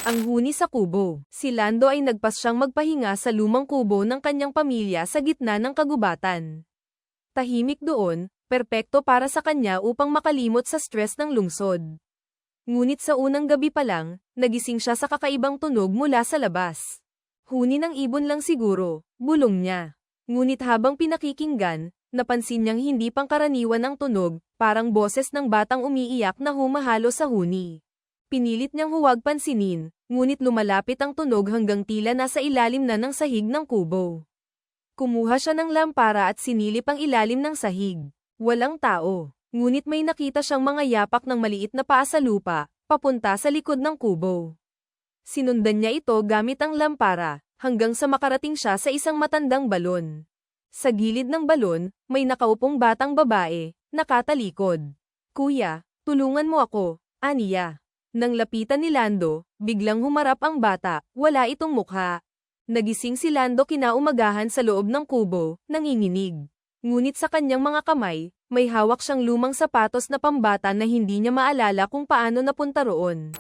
Ang huni sa kubo. Si Lando ay nagpasyang magpahinga sa lumang kubo ng kanyang pamilya sa gitna ng kagubatan. Tahimik doon, perpekto para sa kanya upang makalimot sa stress ng lungsod. Ngunit sa unang gabi pa lang, nagising siya sa kakaibang tunog mula sa labas. Huni ng ibon lang siguro, bulong niya. Ngunit habang pinakikinggan, napansin niyang hindi pangkaraniwan ang tunog, parang boses ng batang umiiyak na humahalo sa huni. Pinilit niyang huwag pansinin, ngunit lumalapit ang tunog hanggang tila nasa ilalim na ng sahig ng kubo. Kumuha siya ng lampara at sinilip ang ilalim ng sahig. Walang tao, ngunit may nakita siyang mga yapak ng maliit na paa sa lupa, papunta sa likod ng kubo. Sinundan niya ito gamit ang lampara, hanggang sa makarating siya sa isang matandang balon. Sa gilid ng balon, may nakaupong batang babae, nakatalikod. "Kuya, tulungan mo ako," aniya. Nang lapitan ni Lando, biglang humarap ang bata, wala itong mukha. Nagising si Lando kinaumagahan sa loob ng kubo, nanginginig. Ngunit sa kanyang mga kamay, may hawak siyang lumang sapatos na pambata na hindi niya maalala kung paano napunta roon.